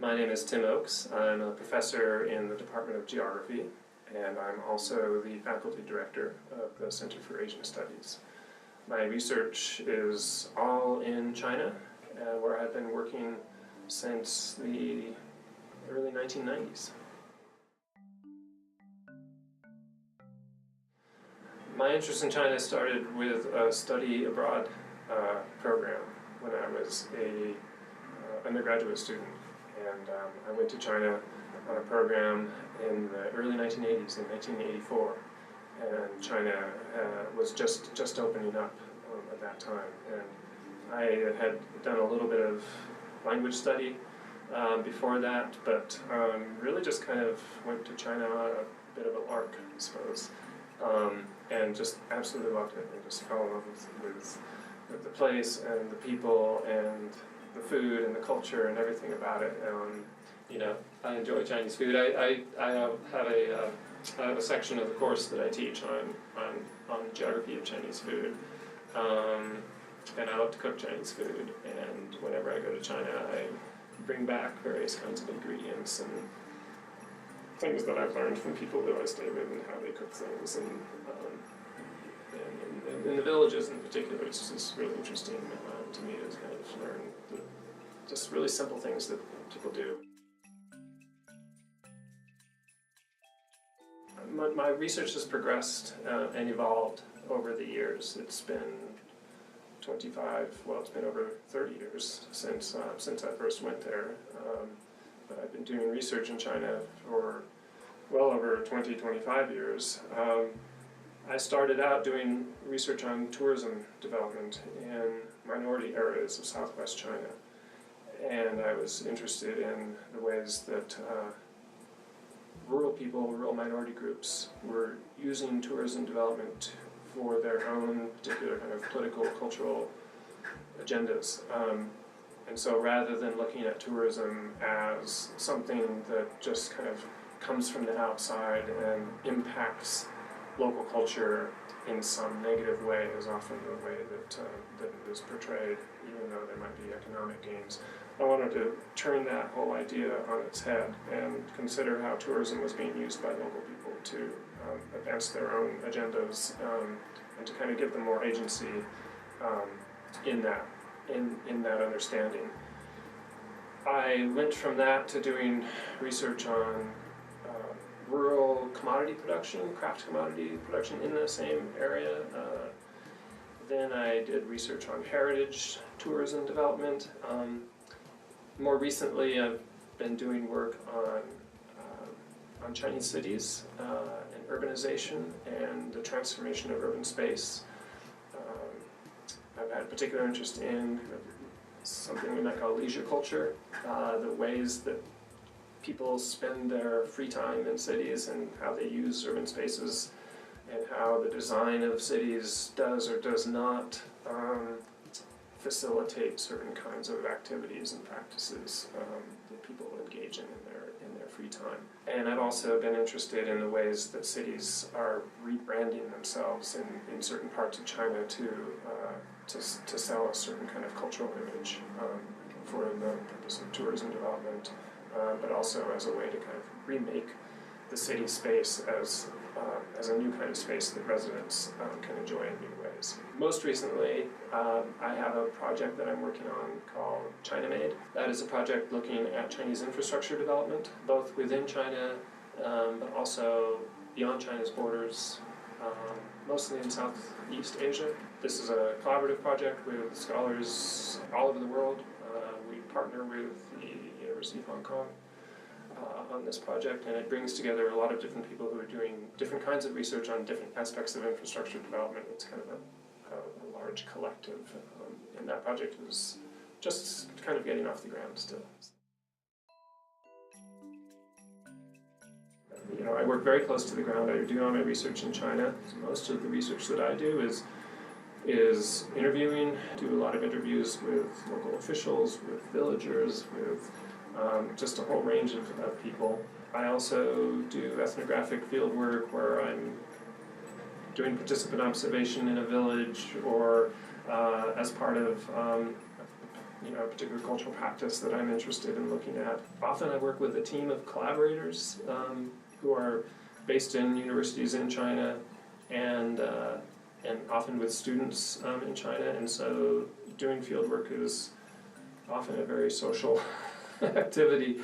My name is Tim Oakes. I'm a professor in the Department of Geography, and I'm also the faculty director of the Center for Asian Studies. My research is all in China, where I've been working since the early 1990s. My interest in China started with a study abroad program when I was an undergraduate student. And I went to China on a program in the early 1980s, in 1984. And China was just opening up at that time. And I had done a little bit of language study before that, but really just kind of went to China on a bit of a lark, I suppose. And just absolutely loved it, and just fell in love with the place and the people and the food and the culture and everything about it. I enjoy Chinese food. I have a section of the course that I teach on geography of Chinese food, and I love to cook Chinese food. And whenever I go to China, I bring back various kinds of ingredients and things that I've learned from people that I stay with and how they cook things. And in the villages in particular, it's just really interesting to me to kind of learn just really simple things that people do. My research has progressed and evolved over the years. It's been it's been over 30 years since I first went there. But I've been doing research in China for well over 25 years. I started out doing research on tourism development in minority areas of southwest China. And I was interested in the ways that rural people, rural minority groups, were using tourism development for their own particular kind of political, cultural agendas. And so rather than looking at tourism as something that just kind of comes from the outside and impacts local culture in some negative way, is often the way that it is portrayed, even though there might be economic gains. I wanted to turn that whole idea on its head and consider how tourism was being used by local people to advance their own agendas and to kind of give them more agency in that understanding. I went from that to doing research on rural commodity production, craft commodity production in the same area. Then I did research on heritage tourism development. More recently, I've been doing work on Chinese cities and urbanization and the transformation of urban space. I've had a particular interest in something we might call leisure culture, the ways that people spend their free time in cities and how they use urban spaces, and how the design of cities does or does not facilitate certain kinds of activities and practices that people engage in their free time. And I've also been interested in the ways that cities are rebranding themselves in certain parts of China to sell a certain kind of cultural image for the purpose of tourism development, but also as a way to kind of remake the city space as a new kind of space that residents can enjoy in new ways. Most recently, I have a project that I'm working on called China Made. That is a project looking at Chinese infrastructure development, both within China, but also beyond China's borders, mostly in Southeast Asia. This is a collaborative project with scholars all over the world. We partner with the University of Hong Kong on this project, and it brings together a lot of different people who are doing different kinds of research on different aspects of infrastructure development. It's kind of a large collective, and that project is just kind of getting off the ground still. I work very close to the ground. I do all my research in China. Most of the research that I do is interviewing. Do a lot of interviews with local officials, with villagers, with just a whole range of people. I also do ethnographic field work where I'm doing participant observation in a village, or as part of a particular cultural practice that I'm interested in looking at. Often I work with a team of collaborators who are based in universities in China and often with students in China, and so doing field work is often a very social activity.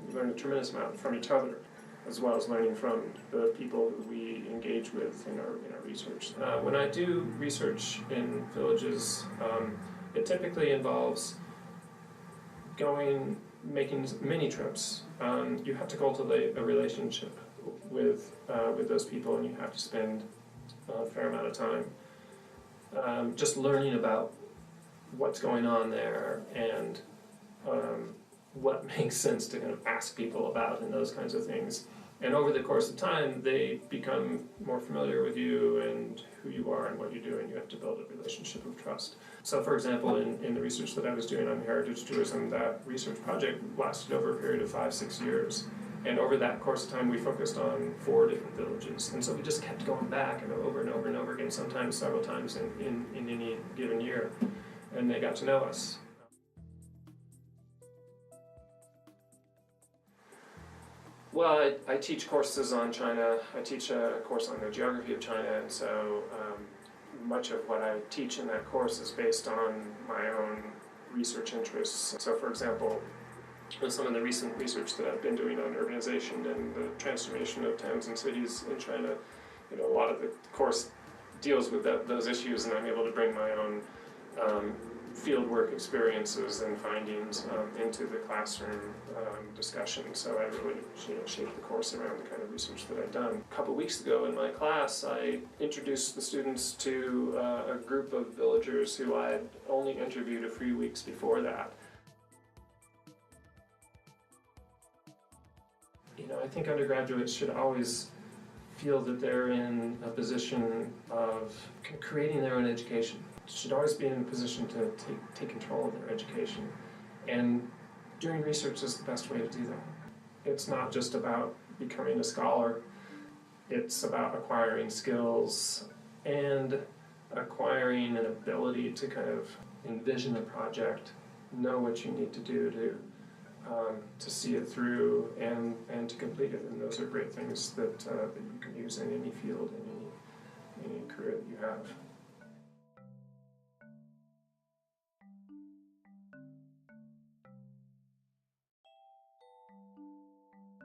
We learn a tremendous amount from each other, as well as learning from the people who we engage with in our research. When I do research in villages, it typically involves making many trips. You have to cultivate a relationship with those people, and you have to spend a fair amount of time just learning about what's going on there and what makes sense to kind of ask people about and those kinds of things. And over the course of time, they become more familiar with you and who you are and what you do, and you have to build a relationship of trust. So for example, in the research that I was doing on heritage tourism, that research project lasted over a period of 5-6 years. And over that course of time, we focused on 4 different villages. And so we just kept going back and over and over and over again, sometimes several times in any given year. And they got to know us. Well, I teach courses on China. I teach a course on the geography of China, and so much of what I teach in that course is based on my own research interests. So for example, with some of the recent research that I've been doing on urbanization and the transformation of towns and cities in China, a lot of the course deals with those issues, and I'm able to bring my own fieldwork experiences and findings into the classroom discussion. So I really shaped the course around the kind of research that I've done. A couple weeks ago in my class, I introduced the students to a group of villagers who I had only interviewed a few weeks before that. I think undergraduates should always feel that they're in a position of creating their own education. Should always be in a position to take control of their education. And doing research is the best way to do that. It's not just about becoming a scholar. It's about acquiring skills and acquiring an ability to kind of envision a project, know what you need to do to see it through and to complete it. And those are great things that you can use in any field, in any career that you have.